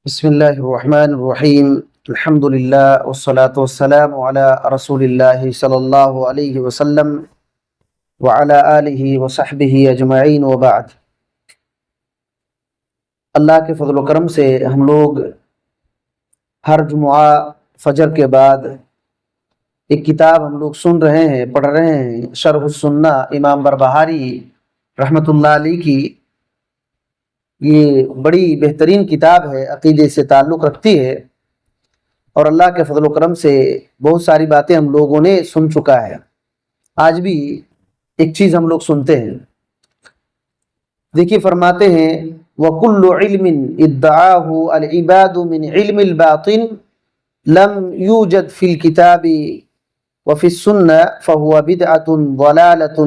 بسم اللہ الرحمن الرحیم الحمد للہ والصلاة والسلام علی رسول اللہ صلی اللہ علیہ وسلم وعلی آلہ وصحبہ اجمعین وبعد۔ اللہ کے فضل و کرم سے ہم لوگ ہر جمعہ فجر کے بعد ایک کتاب ہم لوگ سن رہے ہیں، پڑھ رہے ہیں، شرح السنہ امام بربہاری رحمۃ اللہ علیہ کی۔ یہ بڑی بہترین کتاب ہے، عقیدے سے تعلق رکھتی ہے، اور اللہ کے فضل و کرم سے بہت ساری باتیں ہم لوگوں نے سن چکا ہے۔ آج بھی ایک چیز ہم لوگ سنتے ہیں۔ دیکھیے فرماتے ہیں وَكُلُّ عِلْمٍ ادعاه العباد من علم الباطن لم يوجد في الكتاب وفي السنة فهو بدعة ضلالة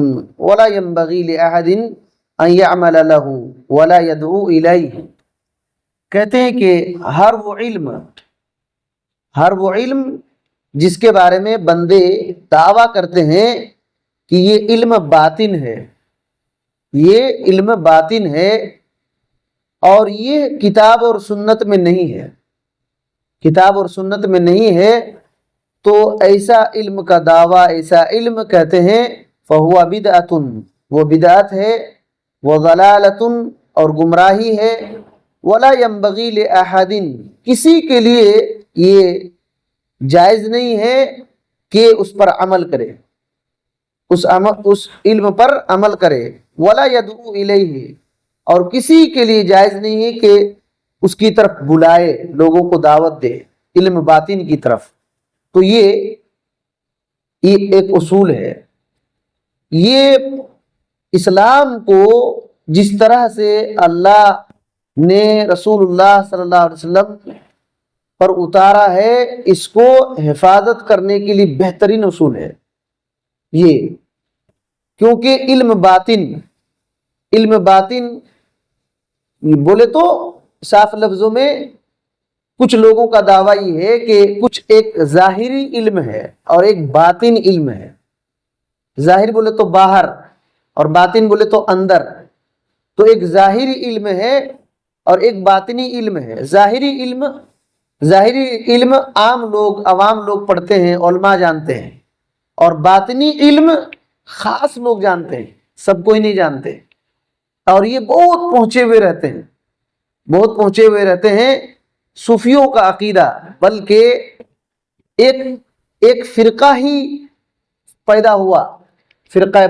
ولا ينبغي لأحد ان يعمل له ولا يدعو الیہ۔ کہتے ہیں کہ ہر وہ علم جس کے بارے میں بندے دعویٰ کرتے ہیں کہ یہ علم باطن ہے، یہ علم باطن ہے اور یہ کتاب اور سنت میں نہیں ہے، کتاب اور سنت میں نہیں ہے، تو ایسا علم کا دعویٰ، ایسا علم کہتے ہیں فَهُوَ بِدْعَةٌ، وہ بدعت ہے، وَضَلَالَةٌ اور گمراہی ہے، وَلَا يَنبَغِي لِأَحَدٍ کسی کے لیے یہ جائز نہیں ہے کہ اس پر عمل کرے، اس علم پر عمل کرے، وَلَا يَدْعُو إِلَيْهِ اور کسی کے لیے جائز نہیں ہے کہ اس کی طرف بلائے، لوگوں کو دعوت دے علم باطن کی طرف۔ تو یہ ایک اصول ہے۔ یہ اسلام کو جس طرح سے اللہ نے رسول اللہ صلی اللہ علیہ وسلم پر اتارا ہے، اس کو حفاظت کرنے کے لیے بہترین اصول ہے یہ، کیونکہ علم باطن بولے تو صاف لفظوں میں کچھ لوگوں کا دعویٰ یہ ہے کہ کچھ ایک ظاہری علم ہے اور ایک باطن علم ہے۔ ظاہر بولے تو باہر اور باطن بولے تو اندر، تو ایک ظاہری علم ہے اور ایک باطنی علم ہے۔ ظاہری علم عوام لوگ پڑھتے ہیں، علماء جانتے ہیں، اور باطنی علم خاص لوگ جانتے ہیں، سب کوئی نہیں جانتے، اور یہ بہت پہنچے ہوئے رہتے ہیں صوفیوں کا عقیدہ، بلکہ ایک فرقہ ہی پیدا ہوا، فرقہ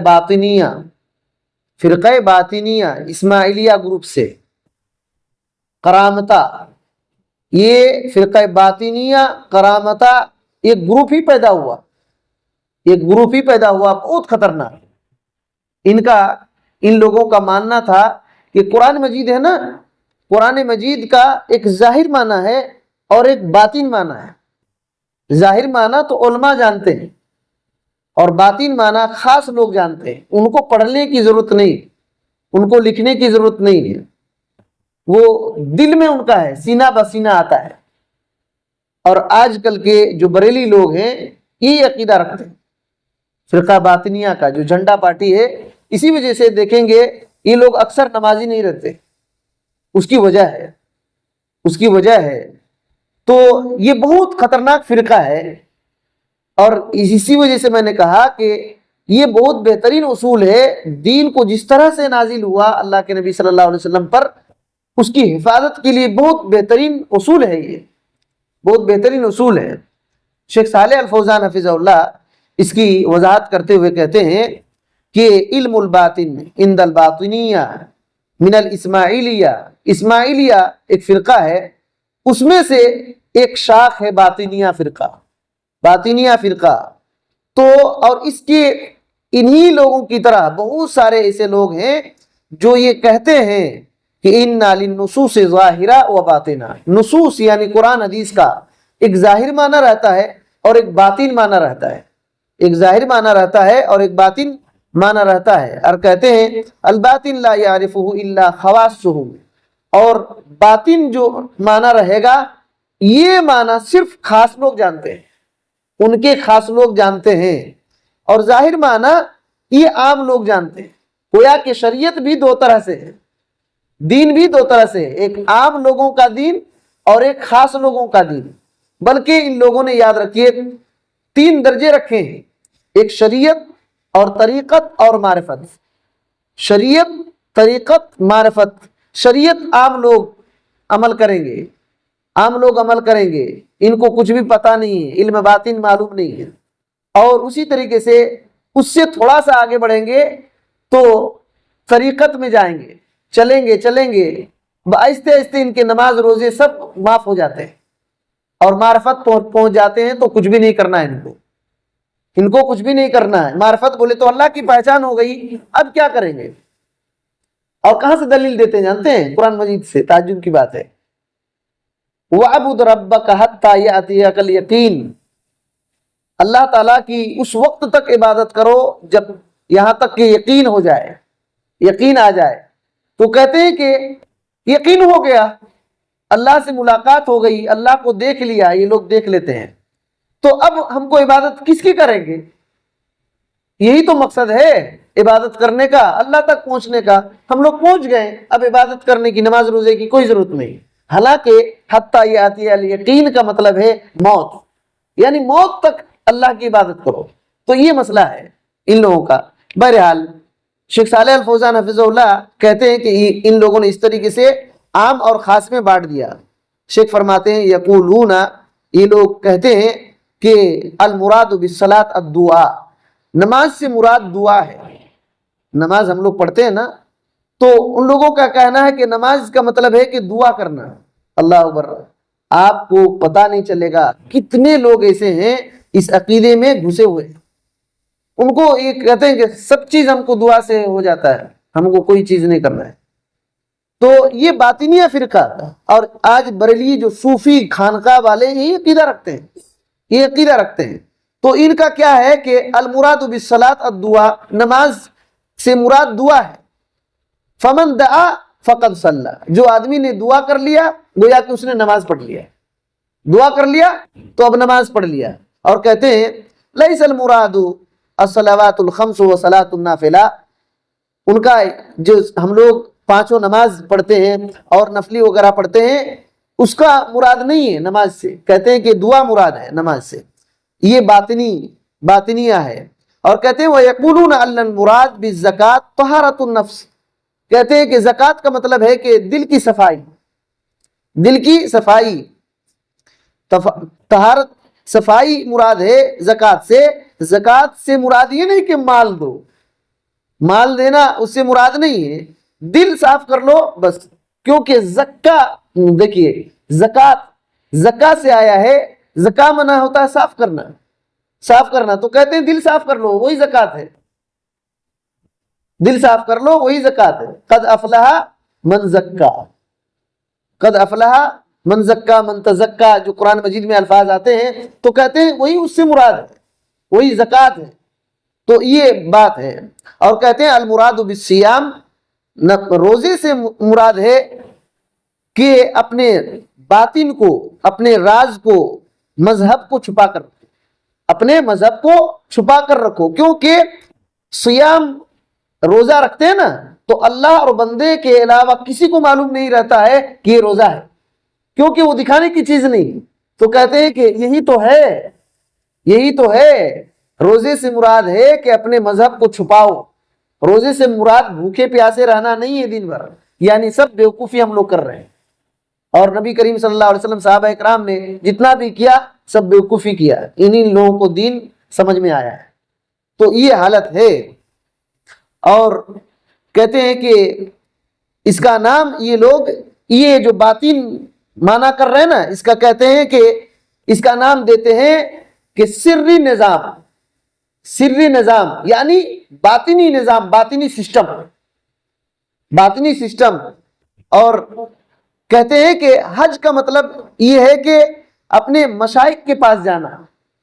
باطنیہ اسماعیلیہ گروپ سے، کرامتہ، یہ فرقہ باطنیہ کرامتہ ایک گروپ ہی پیدا ہوا، بہت خطرناک۔ ان لوگوں کا ماننا تھا کہ قرآن مجید ہے نا، قرآن مجید کا ایک ظاہر معنی ہے اور ایک باطن معنی ہے۔ ظاہر معنی تو علماء جانتے ہیں اور باطن معنی خاص لوگ جانتے ہیں، ان کو پڑھنے کی ضرورت نہیں، ان کو لکھنے کی ضرورت نہیں ہے، وہ دل میں ان کا ہے، سینہ بسینہ آتا ہے۔ اور آج کل کے جو بریلی لوگ ہیں یہ عقیدہ رکھتے ہیں فرقہ باطنیہ کا، جو جھنڈا پارٹی ہے، اسی وجہ سے دیکھیں گے یہ لوگ اکثر نمازی نہیں رہتے، اس کی وجہ ہے۔ تو یہ بہت خطرناک فرقہ ہے، اور اسی وجہ سے میں نے کہا کہ یہ بہت بہترین اصول ہے۔ دین کو جس طرح سے نازل ہوا اللہ کے نبی صلی اللہ علیہ وسلم پر، اس کی حفاظت کے لیے بہت بہترین اصول ہے، یہ بہت بہترین اصول ہے۔ شیخ صالح الفوزان حفظہ اللہ اس کی وضاحت کرتے ہوئے کہتے ہیں کہ علم الباطن عند الباطنیہ من الاسماعیلیہ، اسماعیلیہ ایک فرقہ ہے، اس میں سے ایک شاخ ہے باطنیہ فرقہ۔ تو اور اس کے انہی لوگوں کی طرح بہت سارے ایسے لوگ ہیں جو یہ کہتے ہیں کہ اِنَّا لِلنُّصُوصِ ظَاہِرَةً وَبَاطِنًا، نصوص یعنی قرآن حدیث کا ایک ظاہر معنی رہتا ہے اور ایک باطن معنی رہتا ہے، ایک ظاہر معنی رہتا ہے اور ایک باطن معنی رہتا ہے، اور کہتے ہیں الباطن لا يعرفه الا خواصه، اور باطن جو معنی رہے گا یہ معنی صرف خاص لوگ جانتے ہیں، ان کے خاص لوگ جانتے ہیں، اور ظاہر معنی یہ عام لوگ جانتے ہیں۔ گویا کہ شریعت بھی دو طرح سے ہے، دین بھی دو طرح سے ہے، ایک عام لوگوں کا دین اور ایک خاص لوگوں کا دین، بلکہ ان لوگوں نے یاد رکھیے 3 درجے رکھے ہیں، ایک شریعت اور طریقت اور معرفت۔ شریعت، طریقت، معرفت۔ شریعت عام لوگ عمل کریں گے، عام لوگ عمل کریں گے، ان کو کچھ بھی پتہ نہیں ہے، علم باطن معلوم نہیں ہے۔ اور اسی طریقے سے اس سے تھوڑا سا آگے بڑھیں گے تو طریقت میں جائیں گے، چلیں گے آہستہ آہستہ ان کے نماز روزے سب معاف ہو جاتے ہیں، اور معرفت پہنچ جاتے ہیں تو کچھ بھی نہیں کرنا ہے ان کو کچھ بھی نہیں کرنا ہے۔ معرفت بولے تو اللہ کی پہچان ہو گئی، اب کیا کریں گے؟ اور کہاں سے دلیل دیتے ہیں جانتے ہیں؟ قرآن مجید سے۔ تعجب کی بات ہے، وَعْبُدْ رَبَّكَ حَتَّى يَأْتِيَكَ الْيَقِينُ، اللہ تعالیٰ کی اس وقت تک عبادت کرو جب یہاں تک کہ یقین ہو جائے، یقین آ جائے۔ تو کہتے ہیں کہ یقین ہو گیا، اللہ سے ملاقات ہو گئی، اللہ کو دیکھ لیا، یہ لوگ دیکھ لیتے ہیں، تو اب ہم کو عبادت کس کی کریں گے؟ یہی تو مقصد ہے عبادت کرنے کا، اللہ تک پہنچنے کا۔ ہم لوگ پہنچ گئے، اب عبادت کرنے کی، نماز روزے کی کوئی ضرورت نہیں۔ حالانکہ حتیٰ یاتی الیقین کا مطلب ہے موت، یعنی موت تک اللہ کی عبادت کرو۔ تو یہ مسئلہ ہے ان لوگوں کا۔ بہرحال شیخ صالح الفوزان حفظہ اللہ کہتے ہیں کہ ان لوگوں نے اس طریقے سے عام اور خاص میں بانٹ دیا۔ شیخ فرماتے ہیں یقولون، یہ لوگ کہتے ہیں کہ المراد بالصلاۃ الدعاء، نماز سے مراد دعا ہے۔ نماز ہم لوگ پڑھتے ہیں نا، تو ان لوگوں کا کہنا ہے کہ نماز کا مطلب ہے کہ دعا کرنا۔ اللہ اکبر! آپ کو پتہ نہیں چلے گا کتنے لوگ ایسے ہیں اس عقیدے میں گھسے ہوئے، ان کو یہ کہتے ہیں کہ سب چیز ہم کو دعا سے ہو جاتا ہے، ہم کو کوئی چیز نہیں کرنا ہے۔ تو یہ باطنیہ فرقہ، اور آج بریلوی جو صوفی خانقاہ والے یہ عقیدہ رکھتے ہیں، تو ان کا کیا ہے کہ المراد بالصلاۃ الدعاء، نماز سے مراد دعا ہے۔ فمن دعا فقد صلی، جو آدمی نے دعا کر لیا گویا کہ اس نے نماز پڑھ لیا، دعا کر لیا تو اب نماز پڑھ لیا۔ اور کہتے ہیں لیس المراد الصلوات الخمس وصلاۃ النافلہ، ان کا جو ہم لوگ 5 نماز پڑھتے ہیں اور نفلی وغیرہ پڑھتے ہیں، اس کا مراد نہیں ہے نماز سے، کہتے ہیں کہ دعا مراد ہے نماز سے، یہ باطنیہ ہے۔ اور کہتے ہیں وَيَقُولُونَ أَنَّ الْمُرَادَ بِالزَّكَاةِ طَهَارَةُ النَّفْسِ، کہتے ہیں کہ زکوٰۃ کا مطلب ہے کہ دل کی صفائی، دل کی صفائی، طہارت، صفائی مراد ہے زکوٰۃ سے۔ زکوٰۃ سے مراد یہ نہیں کہ مال دو، مال دینا اس سے مراد نہیں ہے، دل صاف کر لو بس۔ کیونکہ زکا، دیکھیے زکا سے آیا ہے، زکا منع ہوتا ہے صاف کرنا، تو کہتے ہیں دل صاف کر لو وہی زکوٰۃ ہے، دل صاف کر لو وہی زکوٰۃ ہے۔ قد افلح من زکا، قد افلح من زکا من تزکا، جو قرآن مجید میں الفاظ آتے ہیں تو کہتے ہیں وہی اس سے مراد ہے، وہی زکوٰۃ ہے۔ تو یہ بات ہے۔ اور کہتے ہیں المراد بالصیام، روزے سے مراد ہے کہ اپنے باطن کو، اپنے راز کو، مذہب کو چھپا کر رکھو، اپنے مذہب کو چھپا کر رکھو۔ کیونکہ صیام، روزہ رکھتے ہیں نا تو اللہ اور بندے کے علاوہ کسی کو معلوم نہیں رہتا ہے کہ یہ روزہ ہے، کیونکہ وہ دکھانے کی چیز نہیں۔ تو کہتے ہیں کہ یہی تو ہے روزے سے مراد ہے کہ اپنے مذہب کو چھپاؤ۔ روزے سے مراد بھوکے پیاسے رہنا نہیں ہے دن بھر، یعنی سب بیوقوفی ہم لوگ کر رہے ہیں، اور نبی کریم صلی اللہ علیہ وسلم، صحابہ اکرام نے جتنا بھی کیا سب بیوقوفی کیا، انہی لوگوں کو دین سمجھ میں آیا ہے۔ تو یہ حالت ہے۔ اور کہتے ہیں کہ اس کا نام، یہ لوگ یہ جو باطن مانا کر رہے ہیں نا، اس کا کہتے ہیں کہ اس کا نام دیتے ہیں کہ سری نظام، یعنی باطنی نظام، باطنی سسٹم۔ اور کہتے ہیں کہ حج کا مطلب یہ ہے کہ اپنے مشائخ کے پاس جانا،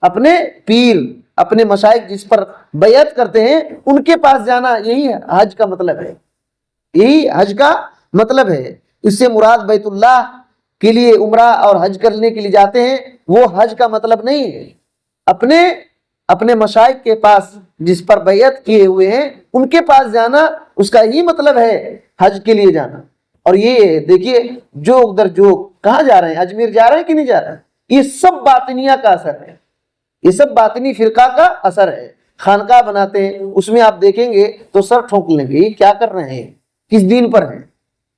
اپنے پیر، اپنے مشائخ جس پر بیعت کرتے ہیں ان کے پاس جانا، یہی حج کا مطلب ہے، یہی حج کا مطلب ہے۔ اس سے مراد بیت اللہ کے لیے عمرہ اور حج کرنے کے لیے جاتے ہیں، وہ حج کا مطلب نہیں ہے۔ اپنے مشائخ کے پاس جس پر بیعت کیے ہوئے ہیں ان کے پاس جانا، اس کا ہی مطلب ہے حج کے لیے جانا۔ اور یہ دیکھیے جوک در جوک کہاں جا رہے ہیں؟ اجمیر جا رہے ہیں کہ نہیں جا رہے ہیں؟ یہ سب باطنیہ کا اثر ہے، یہ سب باطنی فرقہ کا اثر ہے۔ خانقاہ بناتے ہیں، اس میں آپ دیکھیں گے تو سر ٹھونک لیں گے، یہ کیا کر رہے ہیں، کس دین پر ہیں؟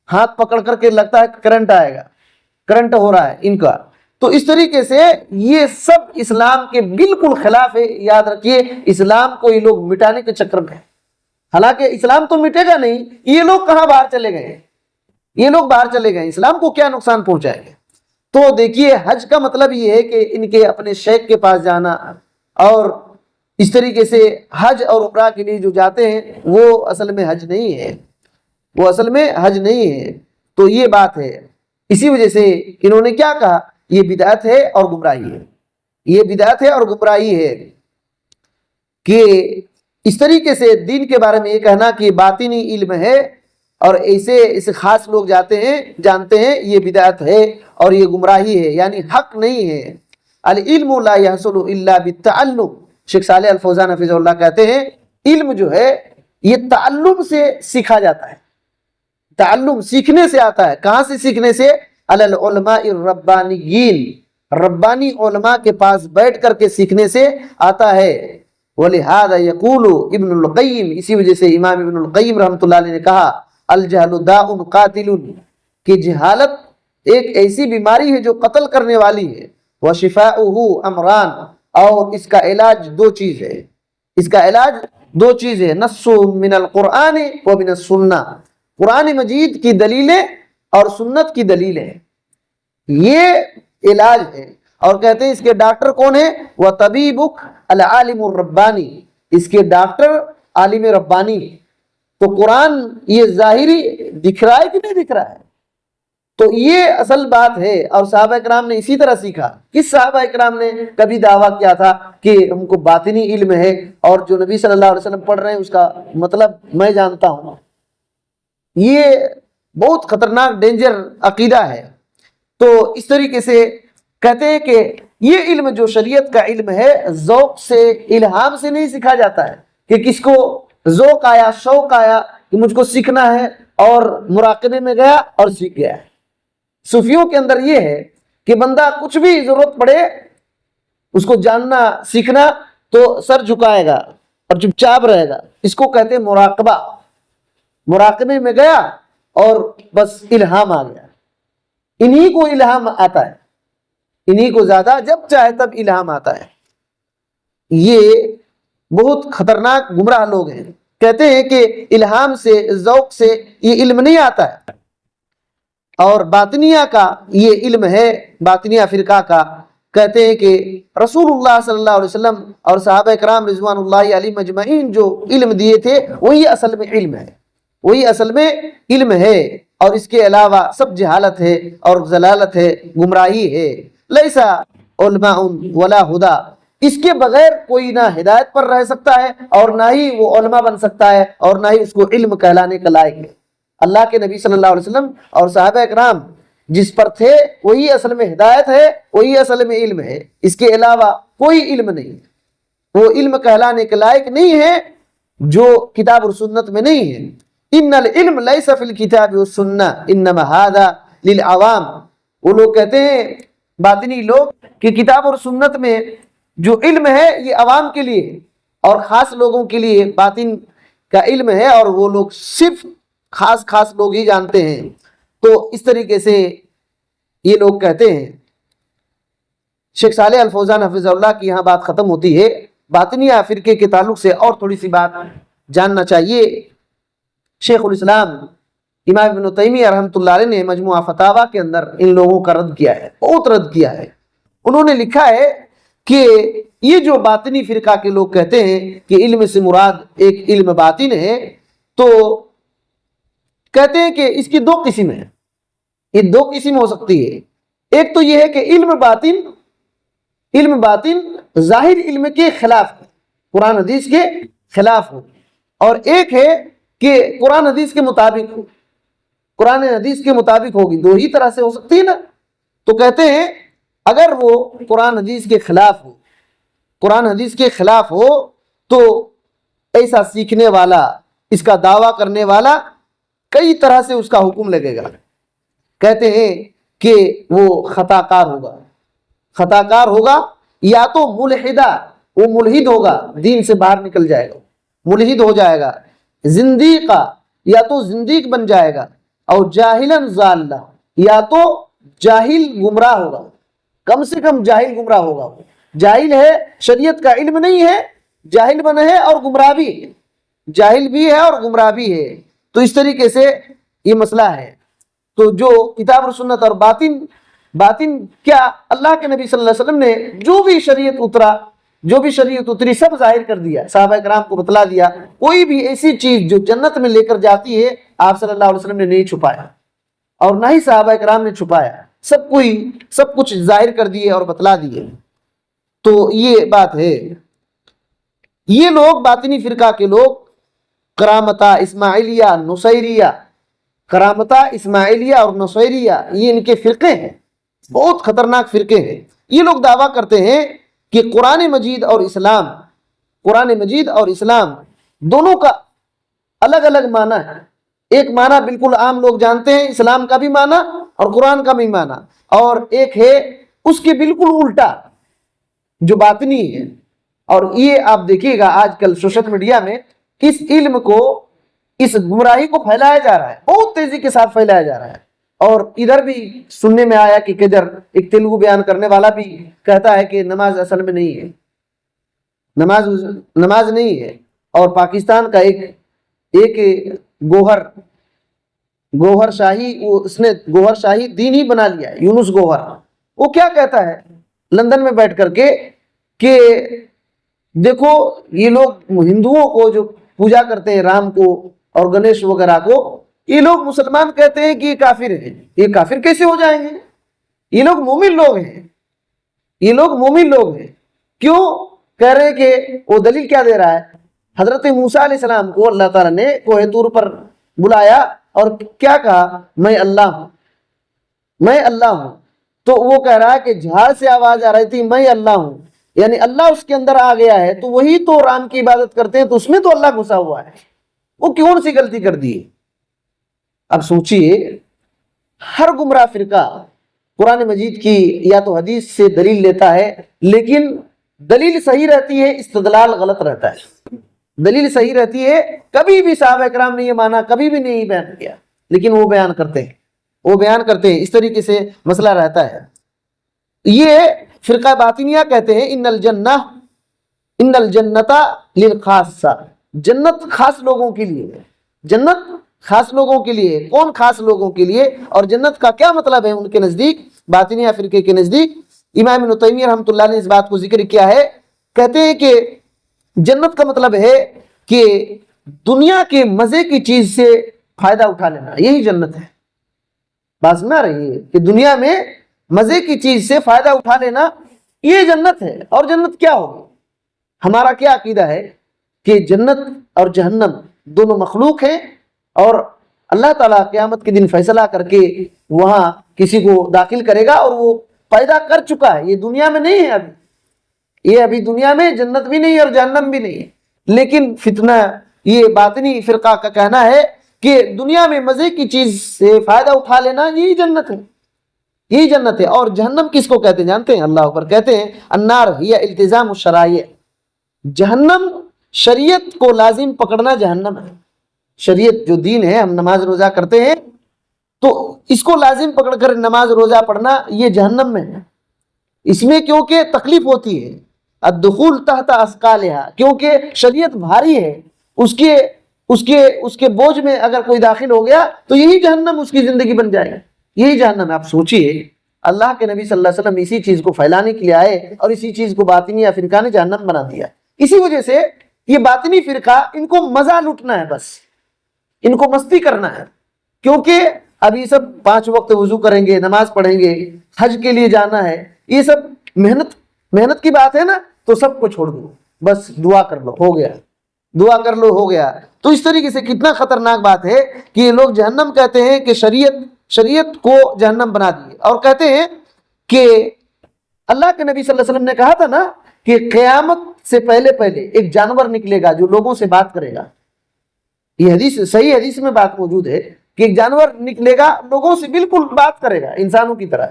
ہاتھ پکڑ کر کے لگتا ہے کرنٹ آئے گا، کرنٹ ہو رہا ہے ان کا۔ تو اس طریقے سے یہ سب اسلام کے بالکل خلاف ہے۔ یاد رکھیے، اسلام کو یہ لوگ مٹانے کے چکر میں ہیں، حالانکہ اسلام تو مٹے گا نہیں، یہ لوگ کہاں باہر چلے گئے، یہ لوگ باہر چلے گئے، اسلام کو کیا نقصان پہنچائیں گے؟ تو دیکھیے، حج کا مطلب یہ ہے کہ ان کے اپنے شیخ کے پاس جانا، اور اس طریقے سے حج اور عمرہ کے لیے جو جاتے ہیں وہ اصل میں حج نہیں ہے، وہ اصل میں حج نہیں ہے۔ تو یہ بات ہے، اسی وجہ سے انہوں نے کیا کہا، یہ بدعت ہے اور گمراہی ہے، یہ بدعت ہے اور گمراہی ہے کہ اس طریقے سے دین کے بارے میں یہ کہنا کہ باطنی علم ہے اور ایسے خاص لوگ جاتے ہیں جانتے ہیں، یہ بدعت ہے اور یہ گمراہی ہے، یعنی حق نہیں ہے۔ العلم لا يحصل الا بالتعلم، شیخ صالح الفوزان حفظہ اللہ کہتے ہیں علم جو ہے یہ تعلم سے سیکھا جاتا ہے، تعلم سیکھنے سے آتا ہے۔ کہاں سے سیکھنے سے؟ علی العلماء الربانیین، ربانی علماء کے پاس بیٹھ کر کے سیکھنے سے آتا ہے۔ وَلِهَذَا يَقُولُ ابن القیم، اسی وجہ سے امام ابن القیم رحمۃ اللہ علیہ نے کہا الجہل داء قاتل، کہ جہالت ایک ایسی بیماری ہے جو قتل کرنے والی ہے۔ وَشِفَاؤُهُ امران، اور اس کا علاج دو چیز ہے، اس کا علاج دو چیز ہے، نص من القرآن و من السنہ، قرآن مجید کی دلیلیں اور سنت کی دلیلیں، یہ علاج ہے۔ اور کہتے ہیں اس کے ڈاکٹر کون ہیں؟ وَطَبِيبُكَ العالم الربانی، اس کے ڈاکٹر عالم ربانی۔ تو قرآن یہ ظاہری دکھ رہا ہے کہ نہیں دکھ رہا ہے؟ تو یہ اصل بات ہے، اور صحابہ اکرام نے اسی طرح سیکھا۔ کس صحابہ اکرام نے کبھی دعویٰ کیا تھا کہ ہم کو باطنی علم ہے اور جو نبی صلی اللہ علیہ وسلم پڑھ رہے ہیں اس کا مطلب میں جانتا ہوں؟ یہ بہت خطرناک ڈینجر عقیدہ ہے۔ تو اس طریقے سے کہتے ہیں کہ یہ علم جو شریعت کا علم ہے ذوق سے، الہام سے نہیں سیکھا جاتا ہے کہ کس کو ذوق آیا، شوق آیا کہ مجھ کو سیکھنا ہے اور مراقبے میں گیا اور سیکھ گیا۔ صوفیوں کے اندر یہ ہے کہ بندہ کچھ بھی ضرورت پڑے اس کو جاننا سیکھنا تو سر جھکائے گا اور چپ چاپ رہے گا، اس کو کہتے ہیں مراقبہ۔ مراقبے میں گیا اور بس الہام آ گیا، انہی کو الہام آتا ہے، انہی کو زیادہ جب چاہے تب الہام آتا ہے۔ یہ بہت خطرناک گمراہ لوگ ہیں، کہتے ہیں کہ الہام سے، ذوق سے یہ علم نہیں آتا ہے۔ اور باطنیہ کا یہ علم ہے، باطنیہ فرقہ کا، کہتے ہیں کہ رسول اللہ صلی اللہ علیہ وسلم اور صحابہ اکرام رضوان اللہ علیہم اجمعین جو علم دیے تھے وہی اصل میں علم ہے، وہی اصل میں علم ہے، اور اس کے علاوہ سب جہالت ہے اور ضلالت ہے، گمراہی ہے۔ لیسا علماء ولا ہدا، اس کے بغیر کوئی نہ ہدایت پر رہ سکتا ہے اور نہ ہی وہ علماء بن سکتا ہے اور نہ ہی اس کو علم کہلانے کا لائق ہے۔ اللہ کے نبی صلی اللہ علیہ وسلم اور صحابہ اکرام جس پر تھے وہی اصل میں ہدایت ہے، وہی اصل میں علم ہے، اس کے علاوہ کوئی علم نہیں، وہ علم کہلانے کے لائق نہیں ہے جو کتاب اور سنت میں نہیں ہے۔ ان العلم لیس فی الکتاب والسنہ انما ھذا للعوام، وہ لوگ کہتے ہیں باطنی لوگ کہ کتاب اور سنت میں جو علم ہے یہ عوام کے لیے ہے اور خاص لوگوں کے لیے باطن کا علم ہے، اور وہ لوگ صرف خاص لوگ ہی جانتے ہیں۔ تو اس طریقے سے یہ لوگ کہتے ہیں۔ شیخ صالح الفوزان حفظہ اللہ کی یہاں بات ختم ہوتی ہے۔ باطنیہ فرقے کے تعلق سے اور تھوڑی سی بات جاننا چاہیے۔ شیخ الاسلام امام ابن تیمیہ رحمۃ اللہ علیہ نے مجموعہ فتاویٰ کے اندر ان لوگوں کا رد کیا ہے، بہت رد کیا ہے۔ انہوں نے لکھا ہے کہ یہ جو باطنی فرقہ کے لوگ کہتے ہیں کہ علم سے مراد ایک علم باطن ہے، تو کہتے ہیں کہ اس کی دو قسم ہیں، یہ دو قسم ہو سکتی ہے۔ ایک تو یہ ہے کہ علم باطن ظاہر علم کے خلاف ہے، قرآن حدیث کے خلاف ہو، اور ایک ہے کہ قرآن حدیث کے مطابق ہو، قرآن حدیث کے مطابق ہوگی، دو ہی طرح سے ہو سکتی ہے نا۔ تو کہتے ہیں اگر وہ قرآن حدیث کے خلاف ہو، قرآن حدیث کے خلاف ہو تو ایسا سیکھنے والا، اس کا دعویٰ کرنے والا کئی طرح سے اس کا حکم لگے گا۔ کہتے ہیں کہ وہ خطا کار ہوگا یا تو ملحدہ، وہ ملحد ہوگا، دین سے باہر نکل جائے گا، ملحد ہو جائے گا، زندیقہ یا تو زندیق بن جائے گا، اور جاہلاً ضالہ یا تو جاہل گمراہ ہوگا، کم سے کم جاہل گمراہ ہوگا، جاہل ہے، شریعت کا علم نہیں ہے، جاہل بنا ہے اور گمراہ بھی ہے، جاہل بھی ہے اور گمراہ بھی ہے۔ تو اس طریقے سے یہ مسئلہ ہے۔ تو جو کتاب اور سنت اور باطن کیا، اللہ کے نبی صلی اللہ علیہ وسلم نے جو بھی شریعت اتری سب ظاہر کر دیا، صحابہ کرام کو بتلا دیا۔ کوئی بھی ایسی چیز جو جنت میں لے کر جاتی ہے آپ صلی اللہ علیہ وسلم نے نہیں چھپایا، اور نہ ہی صحابہ کرام نے چھپایا، سب کچھ ظاہر کر دیے اور بتلا دیے۔ تو یہ بات ہے۔ یہ لوگ باطنی فرقہ کے لوگ کرامتہ اسماعیلیہ اور نصیریہ، یہ ان کے فرقے ہیں، بہت خطرناک فرقے ہیں۔ یہ لوگ دعویٰ کرتے ہیں کہ قرآن مجید اور اسلام دونوں کا الگ الگ معنی ہے۔ ایک معنی بالکل عام لوگ جانتے ہیں، اسلام کا بھی معنی اور قرآن کا بھی معنی، اور ایک ہے اس کے بالکل الٹا جو باطنی ہے۔ اور یہ آپ دیکھیے گا آج کل سوشل میڈیا میں اس علم کو، اس گمراہی کو پھیلایا جا رہا ہے، بہت تیزی کے ساتھ پھیلایا جا رہا ہے۔ اور ادھر بھی سننے میں آیا کہ کدھر ایک تیلگو بیان کرنے والا بھی کہتا ہے کہ نماز اصل میں نہیں ہے، نماز نہیں ہے۔ اور پاکستان کا ایک گوہر شاہی، اس نے گوہر شاہی دین ہی بنا لیا ہے، یونس گوہر، وہ کیا کہتا ہے لندن میں بیٹھ کر کے کہ دیکھو یہ لوگ ہندوؤں کو جو پوجا کرتے ہیں رام کو اور گنیش وغیرہ کو، یہ لوگ مسلمان کہتے ہیں کہ یہ کافر ہیں۔ یہ کافر کیسے ہو جائیں گے؟ یہ لوگ مومن لوگ ہیں۔ کیوں کہہ رہے ہیں کہ وہ دلیل کیا دے رہا ہے؟ حضرت موسیٰ علیہ السلام کو اللہ تعالیٰ نے کوہ طور پر بلایا اور کیا کہا؟ میں اللہ ہوں۔ تو وہ کہہ رہا ہے کہ جھاڑ سے آواز آ رہی تھی میں اللہ ہوں، یعنی اللہ اس کے اندر آ گیا ہے، تو وہی تو رام کی عبادت کرتے ہیں، تو اس میں تو اللہ گھسا ہوا ہے، وہ کون سی غلطی کر دی؟ اب سوچئے، ہر گمراہ فرقہ قرآن مجید کی یا تو حدیث سے دلیل لیتا ہے، لیکن دلیل صحیح رہتی ہے، استدلال غلط رہتا ہے۔ دلیل صحیح رہتی ہے، کبھی بھی صحابہ کرام نے یہ مانا کبھی بھی نہیں بیان کیا، لیکن وہ بیان کرتے ہیں، اس طریقے سے مسئلہ رہتا ہے۔ یہ فرقہ باطنیہ کہتے ہیں ان الجنت للخاصہ، جنت خاص لوگوں کے لیے، جنت خاص لوگوں کے لیے۔ کون خاص لوگوں کے لیے؟ اور جنت کا کیا مطلب ہے ان کے نزدیک، باطنیہ فرقے کے نزدیک؟ امام ابن تیمیہ رحمۃ اللہ نے اس بات کو ذکر کیا ہے، کہتے ہیں کہ جنت کا مطلب ہے کہ دنیا کے مزے کی چیز سے فائدہ اٹھا لینا، یہی جنت ہے۔ بات سمجھ رہی ہے کہ دنیا میں مزے کی چیز سے فائدہ اٹھا لینا یہ جنت ہے۔ اور جنت کیا ہوگی؟ ہمارا کیا عقیدہ ہے کہ جنت اور جہنم دونوں مخلوق ہیں، اور اللہ تعالیٰ قیامت کے دن فیصلہ کر کے وہاں کسی کو داخل کرے گا، اور وہ پیدا کر چکا ہے، یہ دنیا میں نہیں ہے یہ ابھی دنیا میں جنت بھی نہیں اور جہنم بھی نہیں ہے۔ لیکن فتنہ یہ باطنی فرقہ کا کہنا ہے کہ دنیا میں مزے کی چیز سے فائدہ اٹھا لینا یہی جنت ہے۔ اور جہنم کس کو کہتے ہیں جانتے ہیں؟ اللہ اکبر، کہتے ہیں النار ہی التزام الشرائع، جہنم شریعت کو لازم پکڑنا جہنم ہے۔ شریعت جو دین ہے، ہم نماز روزہ کرتے ہیں تو اس کو لازم پکڑ کر نماز روزہ پڑھنا یہ جہنم میں ہے۔ اس میں کیونکہ تکلیف ہوتی ہے، الدخول تحت اثقالها، کیونکہ شریعت بھاری ہے، اس کے بوجھ میں اگر کوئی داخل ہو گیا تو یہی جہنم اس کی زندگی بن جائے گا، یہی جہنم ہے۔ آپ سوچئے، اللہ کے نبی صلی اللہ علیہ وسلم اسی چیز کو پھیلانے کے لیے آئے، اور اسی چیز کو باطنی فرقہ نے جہنم بنا دیا۔ اسی وجہ سے یہ باطنی فرقہ، ان کو مزہ لوٹنا ہے، بس ان کو مستی کرنا ہے، کیونکہ اب یہ سب 5 وقت وضو کریں گے، نماز پڑھیں گے، حج کے لیے جانا ہے، یہ سب محنت کی بات ہے نا، تو سب کو چھوڑ دو، بس دعا کر لو ہو گیا۔ تو اس طریقے سے کتنا خطرناک بات ہے کہ یہ لوگ جہنم کہتے ہیں کہ شریعت کو جہنم بنا دیے، اور کہتے ہیں کہ اللہ کے نبی صلی اللہ علیہ وسلم نے کہا تھا نا کہ قیامت سے پہلے ایک جانور نکلے گا جو لوگوں سے بات کرے گا۔ یہ حدیث، صحیح حدیث میں بات موجود ہے کہ ایک جانور نکلے گا لوگوں سے بالکل بات کرے گا انسانوں کی طرح.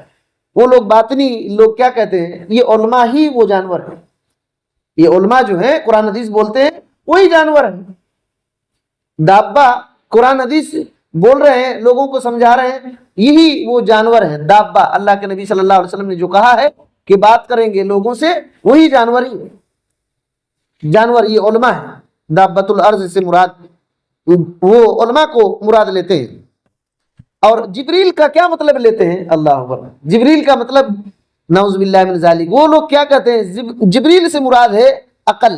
وہ لوگ باطنی لوگ کیا کہتے ہیں, یہ علماء ہی وہ جانور ہیں. یہ علماء جو ہیں قرآن حدیث بولتے ہیں وہی جانور ہیں. دابا قرآن حدیث بول رہے ہیں, لوگوں کو سمجھا رہے ہیں, یہی وہ جانور ہیں. دابا اللہ کے نبی صلی اللہ علیہ وسلم نے جو کہا ہے کہ بات کریں گے لوگوں سے, وہی جانور ہی جانور یہ علماء ہیں. دابت الارض سے مراد وہ علماء کو مراد لیتے ہیں. اور جبریل کا کیا مطلب لیتے ہیں؟ اللہ اکبر. جبریل کا مطلب نعوذ باللہ من ذالک, وہ لوگ کیا کہتے ہیں جبریل سے مراد ہے عقل.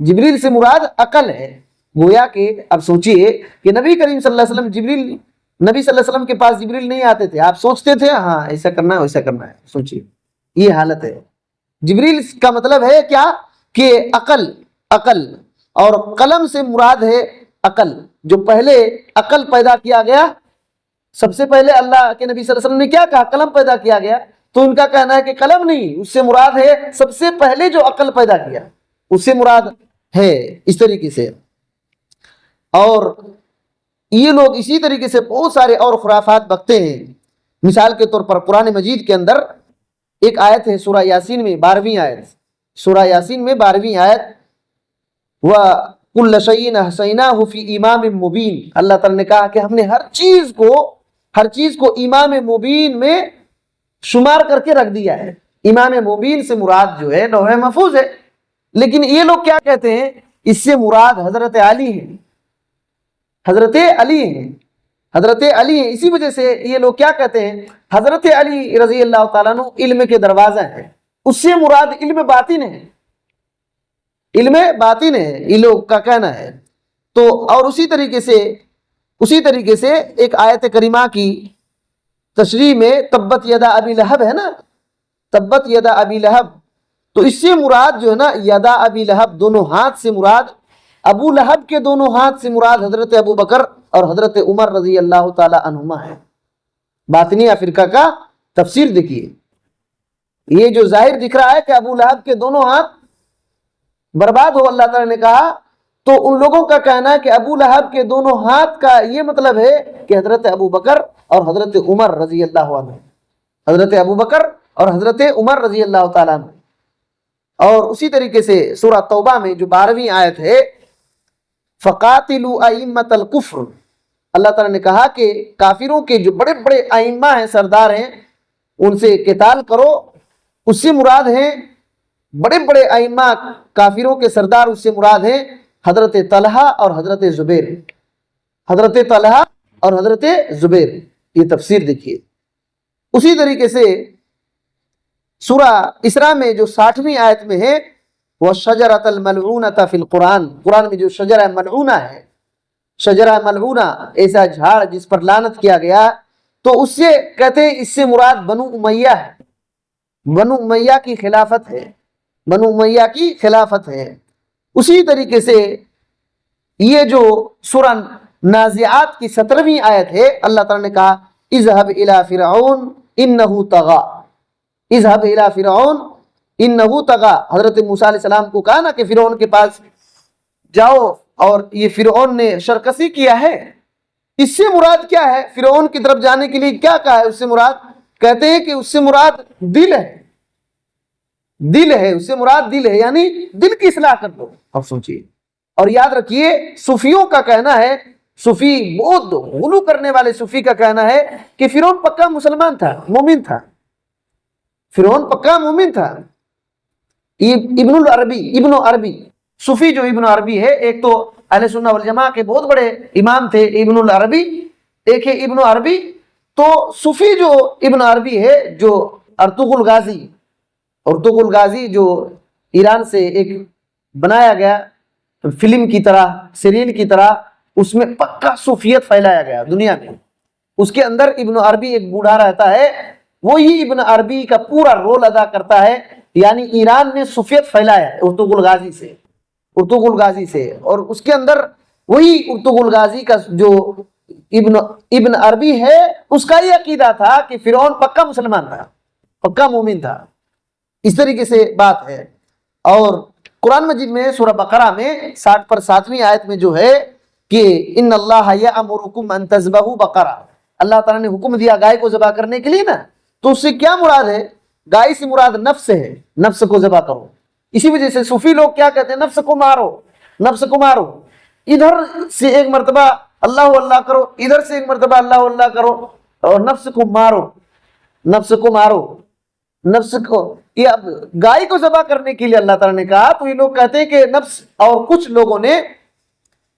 جبریل سے مراد عقل ہے. گویا کہ اب سوچئے کہ نبی کریم صلی اللہ علیہ وسلم نبی صلی اللہ علیہ وسلم کے پاس جبریل نہیں آتے تھے, آپ سوچتے تھے ہاں ایسا کرنا ہے ویسا کرنا ہے. سوچئے یہ حالت ہے. جبریل کا مطلب ہے کیا کہ عقل, اور قلم سے مراد ہے عقل. جو پہلے عقل پیدا کیا گیا, سب سے پہلے اللہ کے نبی صلی اللہ علیہ وسلم نے کیا کہا؟ قلم پیدا کیا گیا. تو ان کا کہنا ہے کہ قلم نہیں, اس سے مراد ہے سب سے پہلے جو عقل پیدا کیا اس سے مراد ہے. اس طریقے سے اور یہ لوگ اسی طریقے سے بہت سارے اور خرافات بکتے ہیں. مثال کے طور پر قرآن مجید کے اندر ایک آیت ہے سورہ یاسین میں 12ویں آیت, سورہ یاسین میں 12ویں آیت, وَكُلَّ شَيْءٍ أَحْصَيْنَاهُ فِي إِمَامٍ مُبِينٍ. اللہ تعالیٰ نے کہا کہ ہم نے ہر چیز کو امام مبین میں شمار کر کے رکھ دیا ہے. امام مبین سے مراد جو ہے لوح محفوظ ہے. لیکن یہ لوگ کیا کہتے ہیں, اس سے مراد حضرت علی ہے. حضرت علی ہیں, حضرت علی ہیں. اسی وجہ سے یہ لوگ کیا کہتے ہیں, حضرت علی رضی اللہ تعالیٰ عنہ علم کے دروازہ ہیں. اس سے مراد علم باطن ہے, علم باطن ہے یہ لوگ کا کہنا ہے. تو اور اسی طریقے سے ایک آیت کریمہ کی تشریح میں تبت یدا ابی لہب ہے نا, تبت یدا ابی لہب, تو اس سے مراد جو ہے نا یدا ابی لہب, دونوں ہاتھ سے مراد ابو لہب کے دونوں ہاتھ سے مراد حضرت ابو بکر اور حضرت عمر رضی اللہ تعالی عنہما ہے. باطنیہ فرقہ کا تفسیر دیکھیے. یہ جو ظاہر دکھ رہا ہے کہ ابو لہب کے دونوں ہاتھ برباد ہو, اللہ تعالی نے کہا, تو ان لوگوں کا کہنا ہے کہ ابو لہب کے دونوں ہاتھ کا یہ مطلب ہے کہ حضرت ابو بکر اور حضرت عمر رضی اللہ عنہ, حضرت ابو بکر اور حضرت عمر رضی اللہ تعالیٰ عنہ. اور اسی طریقے سے سورہ توبہ میں جو 12ویں آیت ہے فَقَاتِلُوا أَئِمَّةَ الْكُفْرِ, اللہ تعالیٰ نے کہا کہ کافروں کے جو بڑے بڑے ائمہ ہیں, سردار ہیں, ان سے قتال کرو. اس سے مراد ہیں بڑے بڑے ائمہ کافروں کے سردار, اس سے مراد ہیں حضرت طلحہ اور حضرت زبیر. حضرت طلحہ اور حضرت زبیر, یہ تفسیر دیکھیے. اسی طریقے سے سورہ اسراء میں جو 60ویں آیت میں ہے وَالشَّجَرَةَ الْمَلْعُونَةَ فِي الْقُرْآنِ, قرآن میں جو شجرہ ملعونہ ہے, شجرہ ملعونہ ایسا جھاڑ جس پر لعنت کیا گیا, تو اس سے کہتے ہیں اس سے مراد بنو امیہ ہے. بنو امیہ کی خلافت ہے, بنو امیہ کی خلافت ہے. اسی طریقے سے یہ جو سورہ نازعات کی 17ویں آیت ہے, اللہ تعالیٰ نے کہا اذهب الى فرعون انه طغى, اذهب الى فرعون انه طغى. حضرت موسیٰ علیہ السلام کو کہا نا کہ فرعون کے پاس جاؤ, اور یہ فرعون نے شرکسی کیا ہے. اس سے مراد کیا ہے؟ فرعون کی طرف جانے کے لیے کیا کہا ہے؟ اس سے مراد کہتے ہیں کہ اس سے مراد دل ہے, دل ہے, اس سے مراد دل ہے, یعنی دل کی اصلاح کر دو. اب سوچئے اور یاد رکھیے, صوفیوں کا کہنا ہے, صوفی بہت غلو کرنے والے صوفی کا کہنا ہے کہ فرعون پکا مسلمان تھا, مومن تھا. فرعون پکا مومن تھا. ابن عربی صوفی جو ابن عربی ہے, ایک تو اہل سنہ والجماعہ کے بہت بڑے امام تھے ابن العربی, ایک ہے ابن عربی. تو صوفی جو ابن عربی ہے, جو ارطغرل غازی جو ایران سے ایک بنایا گیا فلم کی طرح, سیریل کی طرح, اس میں پکا صوفیت پھیلایا گیا دنیا میں. اس کے اندر ابن عربی ایک بوڑھا رہتا ہے, وہی ابن عربی کا پورا رول ادا کرتا ہے. یعنی ایران نے صوفیت پھیلایا ہے ارطغرل غازی سے, اور اس کے اندر وہی ارطغرل غازی کا جو ابن عربی ہے, اس کا یہ عقیدہ تھا کہ فرعون پکا مسلمان تھا, پکا مومن تھا. اس طریقے سے بات ہے. اور قرآن مجید میں سورہ بقرہ میں 60 پر 7ویں آیت میں جو ہے کہ ان اللہ یأمرکم ان تذبحوا بقرہ، اللہ تعالیٰ نے حکم دیا گائے کو ذبح کرنے کے لیے نا، تو اس سے کیا مراد ہے؟ گائے سے مراد نفس ہے، نفس کو ذبح کرو۔ اسی وجہ سے صوفی لوگ کیا کہتے ہیں؟ نفس کو مارو، نفس کو مارو، ادھر سے ایک مرتبہ اللہ اللہ کرو، ادھر سے ایک مرتبہ اللہ اللہ کرو، اور نفس کو مارو، نفس کو مارو، نفس کو۔ یہ اب گائے کو ذبح کرنے کے لیے اللہ تعالیٰ نے کہا، تو یہ لوگ کہتے ہیں کہ نفس، اور کچھ لوگوں نے،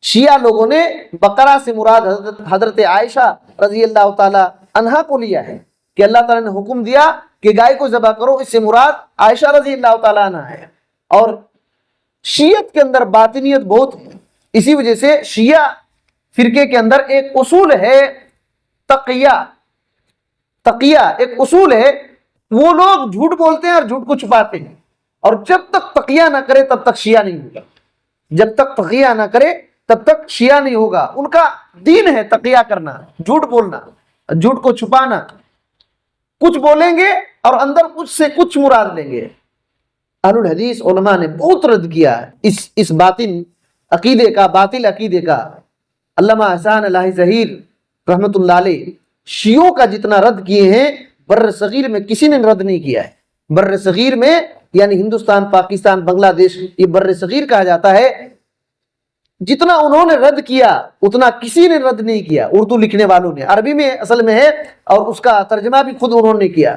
شیعہ لوگوں نے بقرہ سے مراد حضرت عائشہ رضی اللہ تعالی عنہا کو لیا ہے کہ اللہ تعالیٰ نے حکم دیا کہ گائے کو ذبح کرو، اس سے مراد عائشہ رضی اللہ تعالی عنہا ہے۔ اور شیعت کے اندر باطنیت بہت ہے، اسی وجہ سے شیعہ فرقے کے اندر ایک اصول ہے تقیہ، تقیہ ایک اصول ہے۔ وہ لوگ جھوٹ بولتے ہیں اور جھوٹ کو چھپاتے ہیں، اور جب تک تقیہ نہ کرے تب تک شیعہ نہیں ہوگا، جب تک تقیہ نہ کرے تب تک شیعہ نہیں ہوگا۔ ان کا دین ہے تقیہ کرنا، جھوٹ بولنا، جھوٹ کو چھپانا، کچھ بولیں گے اور اندر کچھ سے کچھ مراد لیں گے۔ اہل الحدیث علماء نے بہت رد کیا ہے اس باطل عقیدے کا۔ علامہ احسان الہی ظہیر رحمت اللہ علیہ شیعوں کا جتنا رد کیے ہیں بر صغیر میں کسی نے رد نہیں کیا ہے۔ بر صغیر میں یعنی ہندوستان، پاکستان، بنگلہ دیش، یہ بر صغیر کہا جاتا ہے، جتنا انہوں نے رد کیا اتنا کسی نے رد نہیں کیا۔ اردو لکھنے والوں نے، عربی میں اصل میں ہے اور اس کا ترجمہ بھی خود انہوں نے کیا۔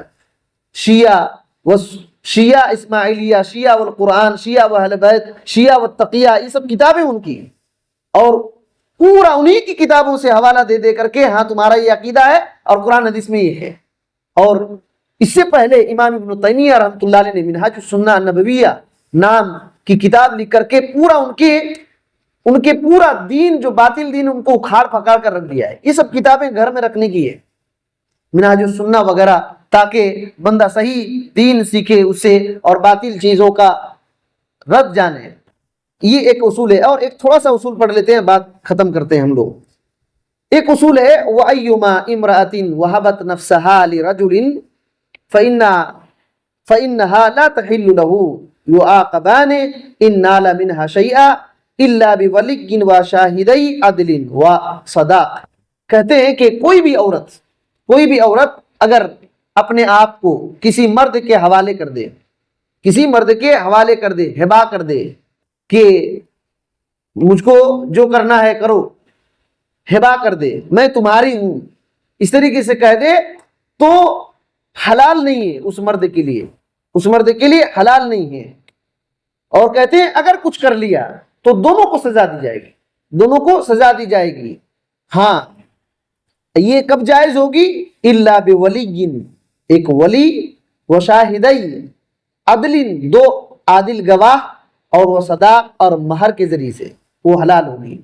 شیعہ اسماعیلیہ، شیعہ والقرآن، شیعہ و اہل بیت، شیعہ والتقیہ، یہ سب کتابیں ان کی، اور پورا انہی کی کتابوں سے حوالہ دے دے کر کے، ہاں تمہارا یہ عقیدہ ہے اور قرآن حدیث میں یہ ہے۔ اور اس سے پہلے امام ابن تیمیہ رحمۃ اللہ علیہ نے منہاج السنہ النبویہ نام کی کتاب لکھ کر کے پورا ان کے پورا دین، جو باطل دین، ان کو اکھاڑ پھکاڑ کر رکھ دیا ہے۔ یہ سب کتابیں گھر میں رکھنے کی ہے، منہاج السنہ وغیرہ، تاکہ بندہ صحیح دین سیکھے اس سے اور باطل چیزوں کا رد جانے۔ یہ ایک اصول ہے۔ اور ایک تھوڑا سا اصول پڑھ لیتے ہیں، بات ختم کرتے ہیں ہم لوگ۔ ایک اصول ہے وَأَيُّمَا إِمْرَأَةٍ وَهَبَتْ نَفْسَهَا لِرَجُلٍ فَإِنَّهَا لَا تَحِلُّ لَهُ يُعَاقَبَانِ إِن نَالَ مِنْهَا شَيْئًا إِلَّا بِوَلِيٍّ وَشَاهِدَيْ عَدْلٍ وَصَدَاقٍ۔ کہتے ہیں کہ کوئی بھی عورت اگر اپنے آپ کو کسی مرد کے حوالے کر دے، کسی مرد کے حوالے کر دے، ہبا کر دے کہ مجھ کو جو کرنا ہے کرو، ہبا کر دے، میں تمہاری ہوں، اس طریقے سے کہہ دے، تو حلال نہیں ہے اس مرد کے لیے، اس مرد کے لیے حلال نہیں ہے۔ اور کہتے ہیں اگر کچھ کر لیا تو دونوں کو سزا دی جائے گی، دونوں کو سزا دی جائے گی۔ ہاں یہ کب جائز ہوگی؟ الا بولی، ایک ولی، وشاہدی عدل، دو عادل گواہ، اور وہ صداق اور مہر کے ذریعے سے وہ حلال ہوگی۔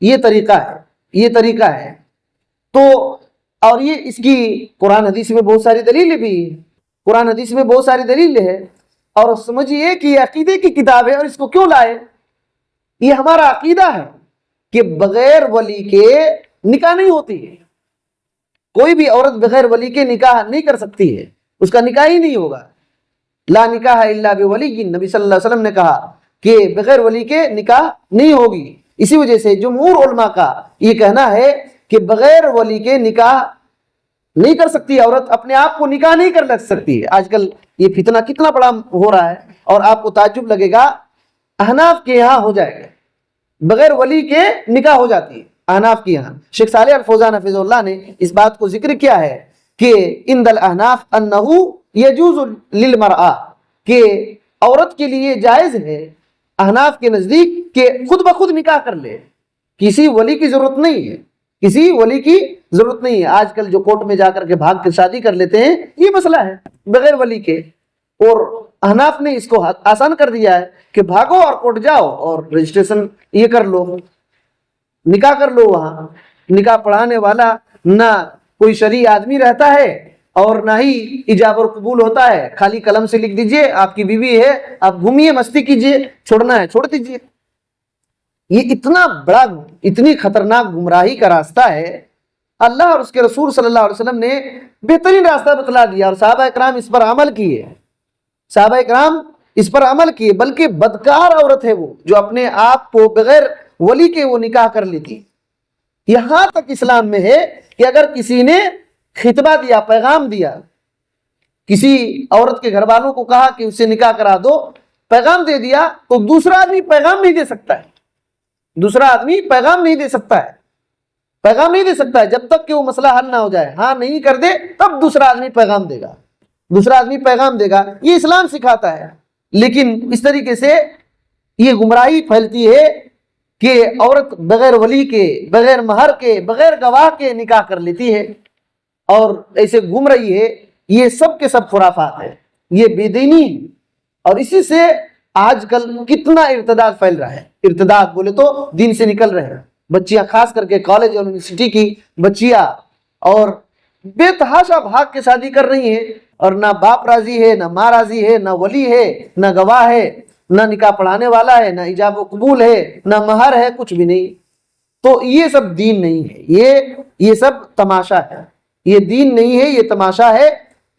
یہ طریقہ ہے، یہ طریقہ ہے۔ تو اور یہ اس کی قرآن حدیث میں بہت ساری دلیلیں بھی، قرآن حدیث میں بہت ساری دلیلیں ہیں۔ اور سمجھیے کہ یہ عقیدے کی کتاب ہے، اور اس کو کیوں لائے؟ یہ ہمارا عقیدہ ہے کہ بغیر ولی کے نکاح نہیں ہوتی ہے۔ کوئی بھی عورت بغیر ولی کے نکاح نہیں کر سکتی ہے، اس کا نکاح ہی نہیں ہوگا۔ لا نکاح الا بولی، نبی صلی اللہ علیہ وسلم نے کہا کہ بغیر ولی کے نکاح نہیں ہوگی۔ اسی وجہ سے جمہور علماء کا یہ کہنا ہے کہ بغیر ولی کے نکاح نہیں کر سکتی عورت، اپنے آپ کو نکاح نہیں کر سکتی ہے۔ آج کل یہ فتنہ کتنا بڑا ہو رہا ہے، اور آپ کو تعجب لگے گا، احناف کے یہاں ہو جائے گا، بغیر ولی کے نکاح ہو جاتی ہے احناف کے یہاں۔ شیخ صالح الفوزان حفظہ اللہ نے اس بات کو ذکر کیا ہے کہ عند الاحناف انہ یجوز للمرأة، کہ عورت کے لیے جائز ہے احناف کے نزدیک کہ خود بخود نکاح کر لے، کسی ولی کی ضرورت نہیں ہے، کسی ولی کی ضرورت نہیں ہے۔ آج کل جو کورٹ میں جا کر کے بھاگ کے شادی کر لیتے ہیں، یہ مسئلہ ہے بغیر ولی کے، اور احناف نے اس کو آسان کر دیا ہے کہ بھاگو اور کورٹ جاؤ اور رجسٹریشن یہ کر لو، نکاح کر لو۔ وہاں نکاح پڑھانے والا نہ کوئی شرعی آدمی رہتا ہے، اور نہ ہی ایجاب اور قبول ہوتا ہے، خالی قلم سے لکھ دیجئے آپ کی بیوی ہے، آپ گھومیے مستی کیجئے، چھوڑنا ہے چھوڑ دیجئے۔ یہ اتنا بڑا، اتنی خطرناک گمراہی کا راستہ ہے۔ اللہ اور اس کے رسول صلی اللہ علیہ وسلم نے بہترین راستہ بتلا دیا، اور صحابہ اکرام اس پر عمل کیے، صحابہ اکرام اس پر عمل کیے۔ بلکہ بدکار عورت ہے وہ جو اپنے آپ کو بغیر ولی کے وہ نکاح کر لیتی۔ یہاں تک اسلام میں ہے کہ اگر کسی نے خطبہ دیا، پیغام دیا، کسی عورت کے گھر والوں کو کہا کہ اسے نکاح کرا دو، پیغام دے دیا، تو دوسرا آدمی پیغام نہیں دے سکتا ہے، دوسرا آدمی پیغام نہیں دے سکتا ہے، پیغام نہیں دے سکتا ہے جب تک کہ وہ مسئلہ حل نہ ہو جائے. ہاں نہیں کر دے تب دوسرا آدمی پیغام دے گا، دوسرا آدمی پیغام دے گا. یہ اسلام سکھاتا ہے. لیکن اس طریقے سے یہ گمراہی پھیلتی ہے کہ عورت بغیر ولی کے، بغیر مہر کے، بغیر گواہ کے نکاح کر لیتی ہے اور ایسے گھوم رہی ہے. یہ سب کے سب خرافات ہے، یہ بے دینی. اور اسی سے آج کل کتنا ارتداد پھیل رہا ہے. ارتداد بولے تو دین سے نکل رہے ہیں بچیاں، خاص کر کے کالج اور یونیورسٹی کی بچیاں، اور بے تحاشا بھاگ کے شادی کر رہی ہیں، اور نہ باپ راضی ہے، نہ ماں راضی ہے، نہ ولی ہے، نہ گواہ ہے، نہ نکاح پڑھانے والا ہے، نہ ایجاب و قبول ہے، نہ مہر ہے، کچھ بھی نہیں. تو یہ سب دین نہیں ہے، یہ سب تماشا ہے. یہ دین نہیں ہے، یہ تماشا ہے.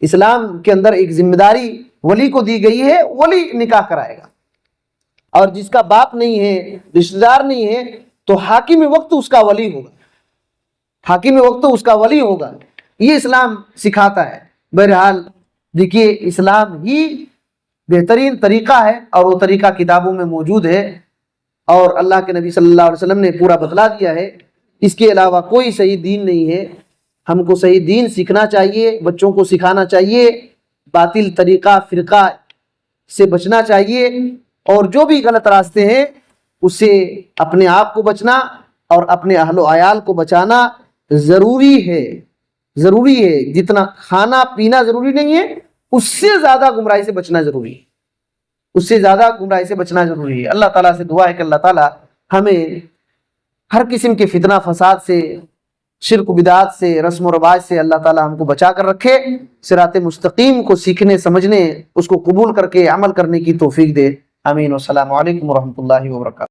اسلام کے اندر ایک ذمہ داری ولی کو دی گئی ہے، ولی نکاح کرائے گا. اور جس کا باپ نہیں ہے، رشتہ دار نہیں ہے، تو حاکم وقت اس کا ولی ہوگا، حاکم وقت اس کا ولی ہوگا. یہ اسلام سکھاتا ہے. بہرحال دیکھیے، اسلام ہی بہترین طریقہ ہے، اور وہ طریقہ کتابوں میں موجود ہے، اور اللہ کے نبی صلی اللہ علیہ وسلم نے پورا بتلا دیا ہے. اس کے علاوہ کوئی صحیح دین نہیں ہے. ہم کو صحیح دین سیکھنا چاہیے، بچوں کو سکھانا چاہیے، باطل طریقہ فرقہ سے بچنا چاہیے، اور جو بھی غلط راستے ہیں اس سے اپنے آپ کو بچنا اور اپنے اہل و عیال کو بچانا ضروری ہے. ضروری ہے. جتنا کھانا پینا ضروری نہیں ہے، اس سے زیادہ گمراہی سے بچنا ضروری ہے، اس سے زیادہ گمراہی سے بچنا ضروری ہے. اللہ تعالیٰ سے دعا ہے کہ اللہ تعالیٰ ہمیں ہر قسم کے فتنہ فساد سے، شرک و بدعات سے، رسم و رواج سے اللہ تعالیٰ ہم کو بچا کر رکھے. صراط مستقیم کو سیکھنے، سمجھنے، اس کو قبول کر کے عمل کرنے کی توفیق دے. آمین. والسلام علیکم ورحمۃ اللہ وبرکاتہ.